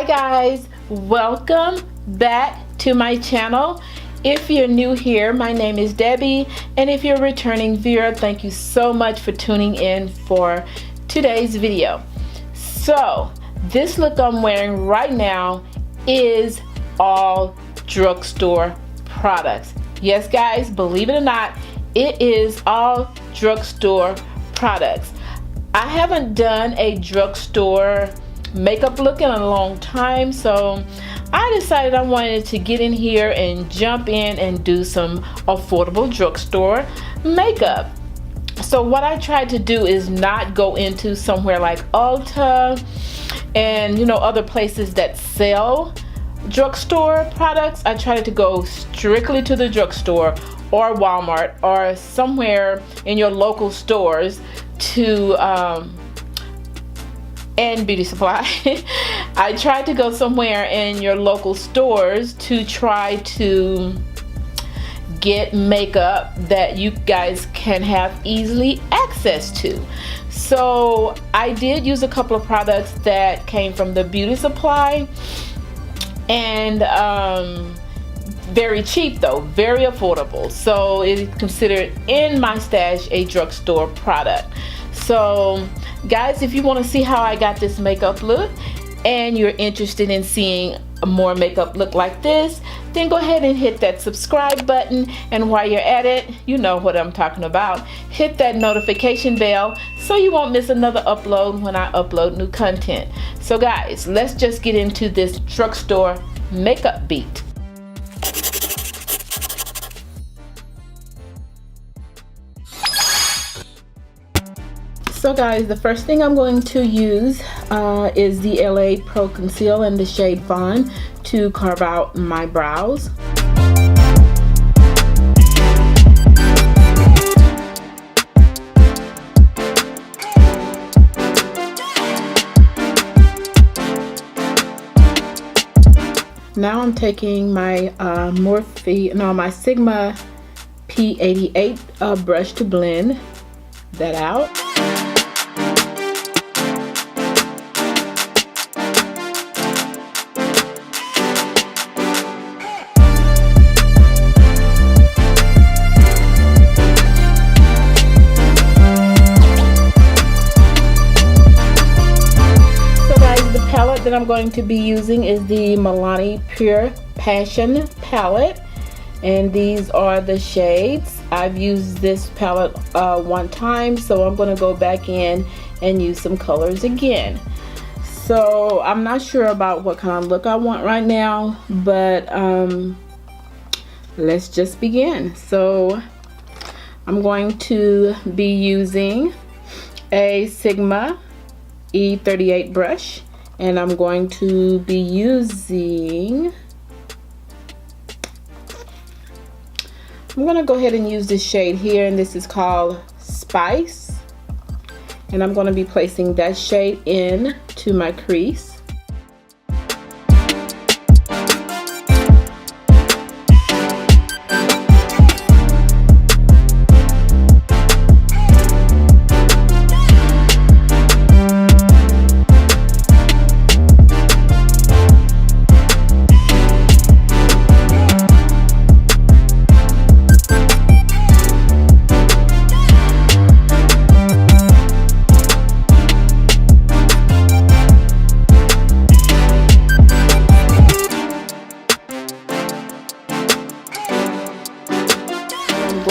guys, welcome back to my channel. If you're new here, my name is Debbie, and if you're a returning viewer, thank you so much for tuning in for today's video. So this look I'm wearing right now is all drugstore products. Yes guys, believe it or not, it is all drugstore products. I haven't done a drugstore makeup look in a long time, so I decided I wanted to get in here and jump in and do some affordable drugstore makeup. So what I tried to do is not go into somewhere like Ulta and other places that sell drugstore products. I tried to go strictly to the drugstore or Walmart or somewhere in your local stores to and beauty supply. I tried to go somewhere in your local stores to try to get makeup that you guys can have easily access to. So I did use a couple of products that came from the beauty supply, and very cheap though, very affordable. So it is considered in my stash a drugstore product. So guys, if you want to see how I got this makeup look and you're interested in seeing more makeup look like this, then go ahead and hit that subscribe button, and while you're at it, you know what I'm talking about, hit that notification bell so you won't miss another upload when I upload new content. So guys, let's just get into this drugstore makeup beat. So guys, the first thing I'm going to use is the LA Pro Conceal in the shade Fawn to carve out my brows. Now I'm taking my my Sigma P88 brush to blend that out. That I'm going to be using is the Milani Pure Passion palette, and these are the shades. I've used this palette one time, so I'm going to go back in and use some colors again. So I'm not sure about what kind of look I want right now, but let's just begin. So I'm going to be using a Sigma E38 brush, and I'm going to be using, I'm going to go ahead and use this shade here, and this is called Spice, and I'm going to be placing that shade in to my crease.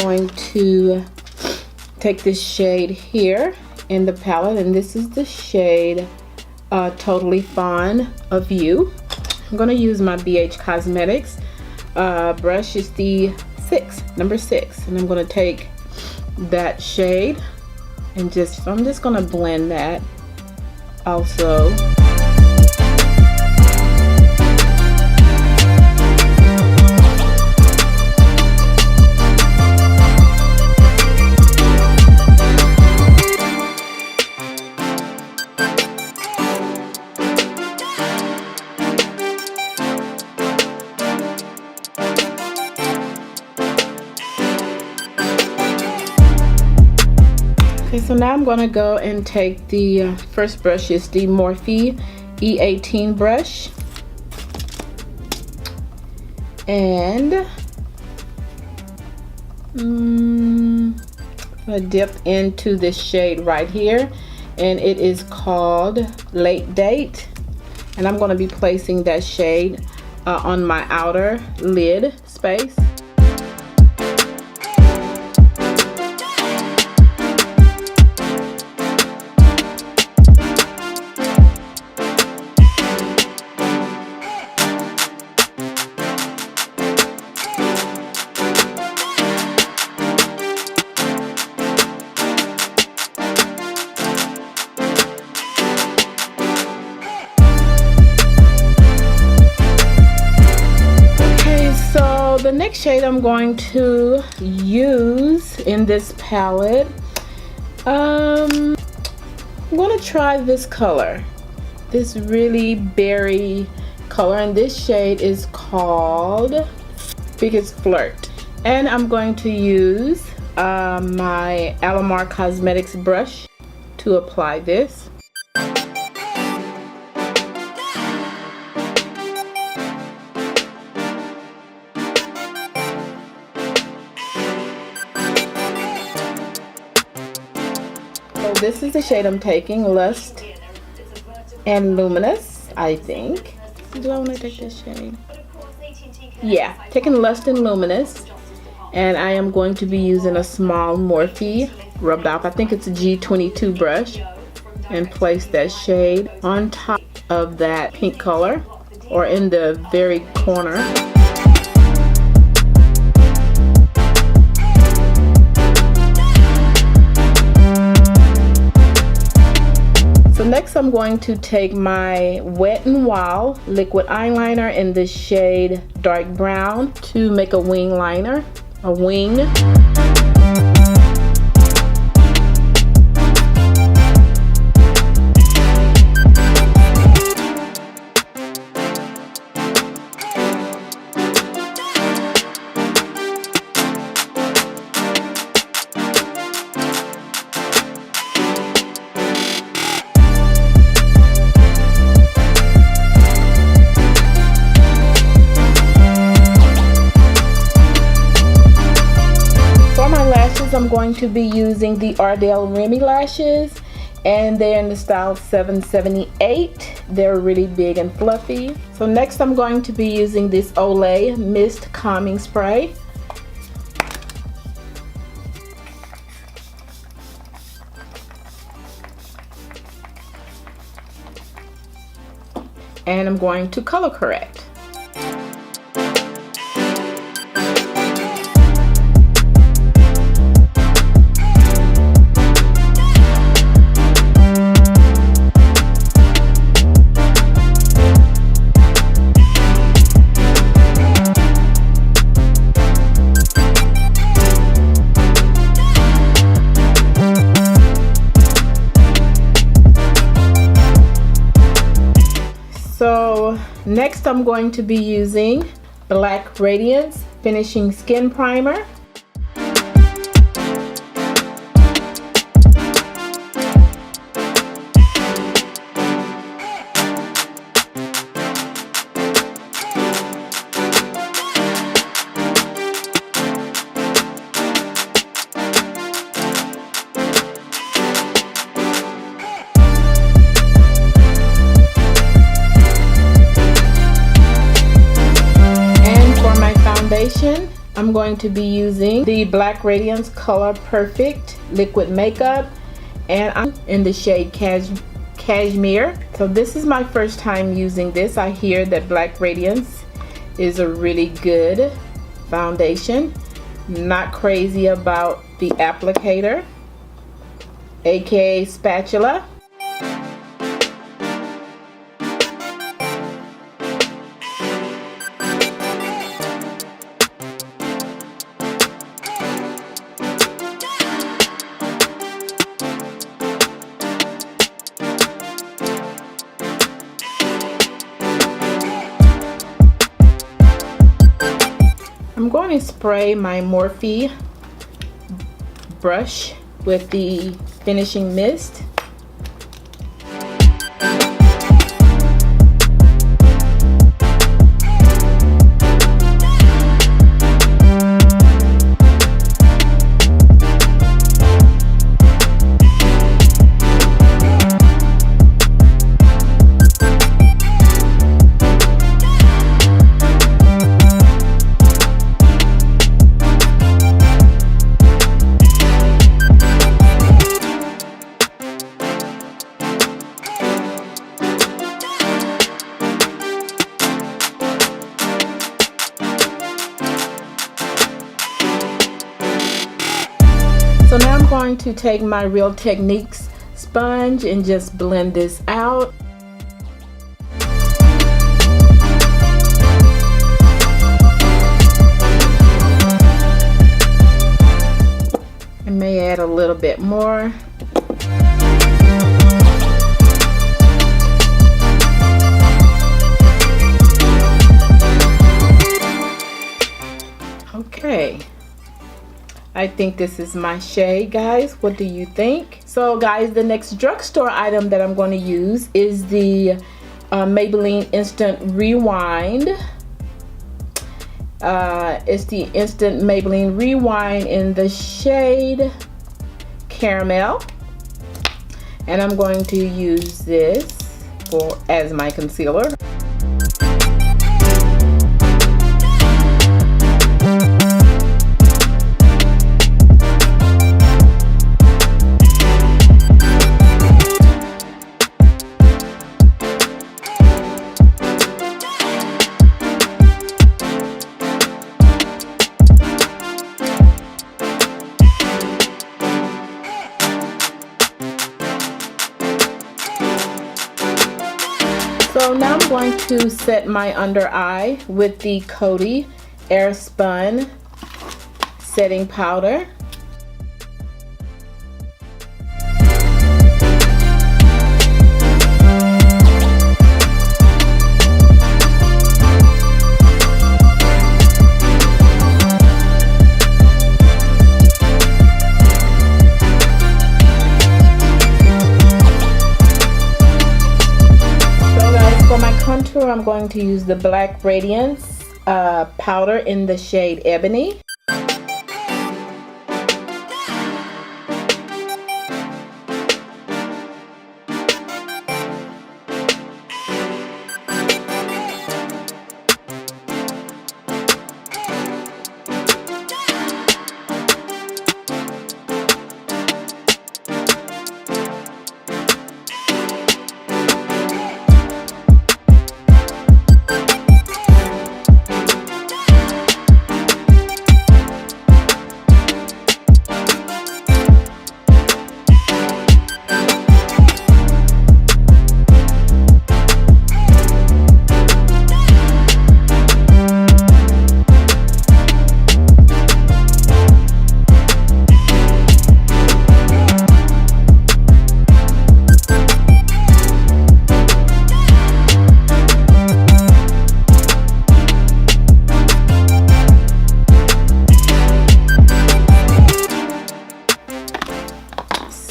Going to take this shade here in the palette, and this is the shade Totally Fawn of You. I'm going to use my BH Cosmetics brush. Is the number 6, and I'm going to take that shade and I'm just going to blend that also. Okay, so now I'm going to go and take the first brush, is the Morphe E18 brush, And I dip into this shade right here, and it is called Late Date, and I'm going to be placing that shade on my outer lid space. The next shade I'm going to use in this palette, I'm going to try this color, this really berry color, and this shade is called Biggest Flirt. And I'm going to use my Alamar Cosmetics brush to apply this. This is the shade I'm taking, Lust and Luminous, I think. Do I want to take this shade? Yeah, taking Lust and Luminous. And I am going to be using a small Morphe rubbed off, I think it's a G22 brush. And place that shade on top of that pink color, or in the very corner. So next I'm going to take my Wet n Wild liquid eyeliner in the shade dark brown to make a wing liner, a wing. I'm going to be using the Ardell Remy lashes, and they're in the style 778. They're really big and fluffy. So next I'm going to be using this Olay Mist Calming Spray. And I'm going to color correct. So next I'm going to be using Black Radiance Finishing Skin Primer. I'm going to be using the Black Radiance Color Perfect Liquid Makeup, and I'm in the shade Cashmere. So this is my first time using this. I hear that Black Radiance is a really good foundation. Not crazy about the applicator, aka spatula. I'm going to spray my Morphe brush with the finishing mist. I'm going to take my Real Techniques sponge and just blend this out. I may add a little bit more. Okay, I think this is my shade, guys. What do you think? So guys, the next drugstore item that I'm going to use is the Maybelline Instant Rewind. It's the Instant Maybelline Rewind in the shade Caramel, and I'm going to use this as my concealer. So now I'm going to set my under eye with the Coty Airspun setting powder. I'm going to use the Black Radiance powder in the shade Ebony.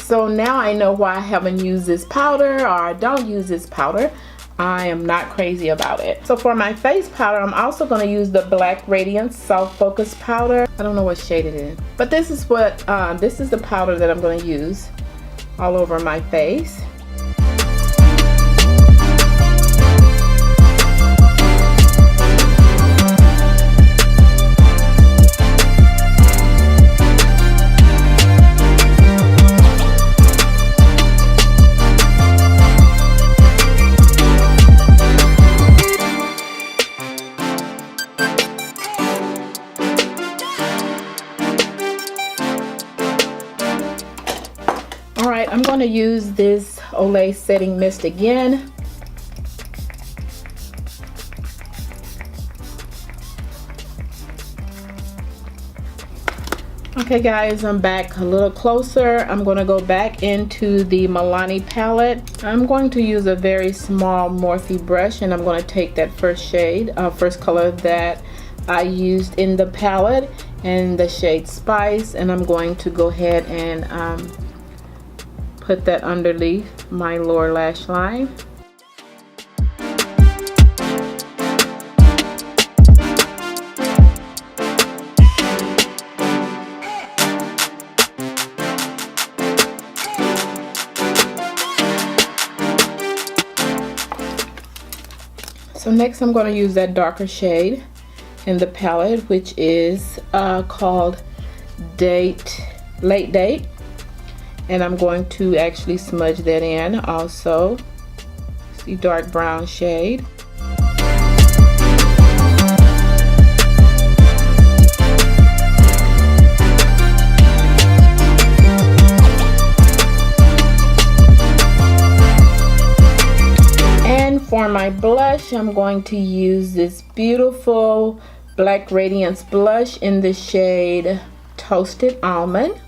So now I know why I haven't used this powder, or I don't use this powder. I am not crazy about it. So for my face powder, I'm also going to use the Black Radiance Soft Focus powder. I don't know what shade it is, but this is what this is the powder that I'm going to use all over my face. Alright, I'm going to use this Olay Setting Mist again. Okay guys, I'm back a little closer. I'm going to go back into the Milani palette. I'm going to use a very small Morphe brush, and I'm going to take that first color that I used in the palette, and the shade Spice, and I'm going to go ahead and put that underneath my lower lash line. So next I'm going to use that darker shade in the palette, which is called Late Date. And I'm going to actually smudge that in also. See, dark brown shade. my blush, I'm going to use this beautiful Black Radiance blush in the shade Toasted Almond.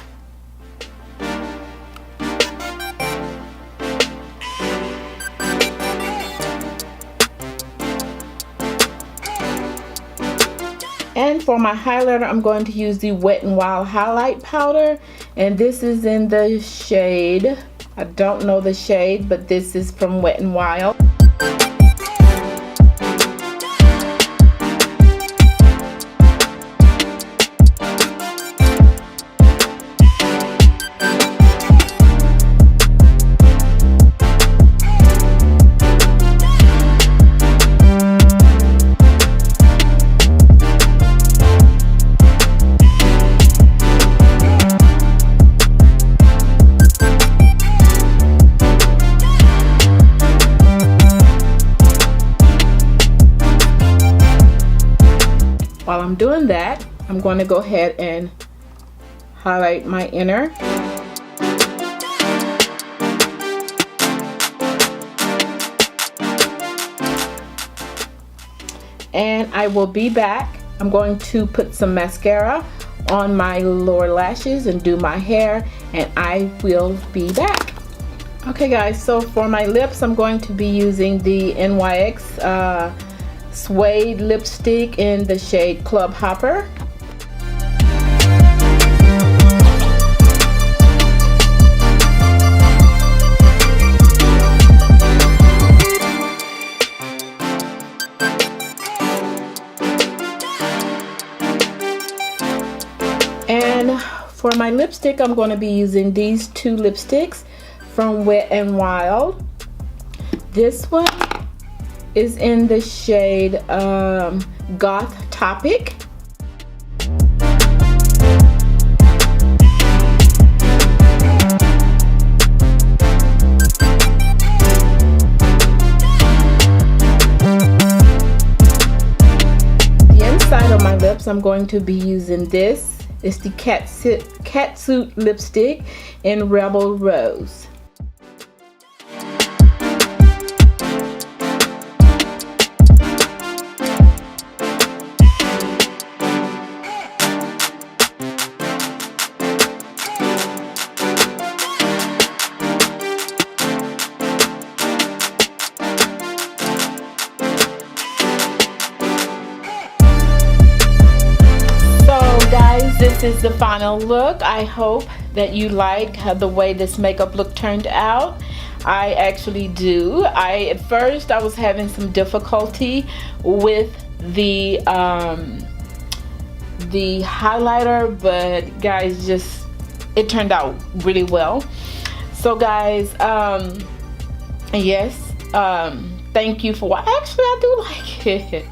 And for my highlighter, I'm going to use the Wet n Wild highlight powder, and this is in the shade, I don't know the shade, but this is from Wet n Wild. While I'm doing that, I'm going to go ahead and highlight my inner. And I will be back. I'm going to put some mascara on my lower lashes and do my hair, and I will be back. Okay guys, so for my lips, I'm going to be using the NYX Suede lipstick in the shade Club Hopper. And for my lipstick, I'm going to be using these two lipsticks from Wet n Wild. This one is in the shade Goth Topic. The inside of my lips, I'm going to be using this. It's the Catsuit lipstick in Rebel Rose. This is the final look. I hope that you like the way this makeup look turned out. I actually do. At first I was having some difficulty with the highlighter, but guys, it turned out really well. So guys, yes, thank you for watching. Actually, I do like it.